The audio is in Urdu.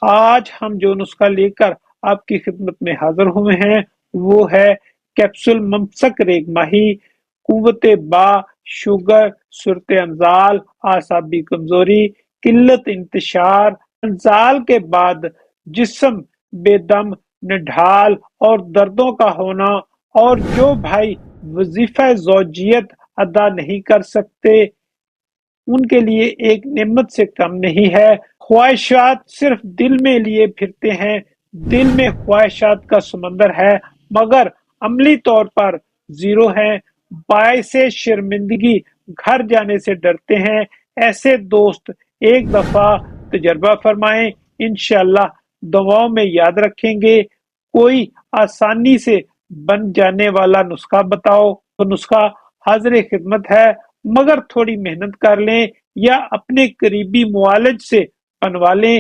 آج ہم جو نسخہ لے کر آپ کی خدمت میں حاضر ہوئے ہیں وہ ہے کیپسول ممسک ریگ ماہی، قوت با، شوگر، صورت انزال، اعصابی کمزوری، قلت انتشار، انزال کے بعد جسم بے دم، نڈھال اور دردوں کا ہونا، اور جو بھائی وظیفہ زوجیت ادا نہیں کر سکتے ان کے لیے ایک نعمت سے کم نہیں ہے۔ خواہشات صرف دل میں لیے پھرتے ہیں، دل میں خواہشات کا سمندر ہے مگر عملی طور پر زیرو ہیں، باعث شرمندگی گھر جانے سے ڈرتے ہیں۔ ایسے دوست ایک دفعہ تجربہ فرمائیں، انشاءاللہ دعاؤں میں یاد رکھیں گے۔ کوئی آسانی سے بن جانے والا نسخہ بتاؤ تو نسخہ حاضر خدمت ہے، مگر تھوڑی محنت کر لیں یا اپنے قریبی معالج سے بنوا لیں۔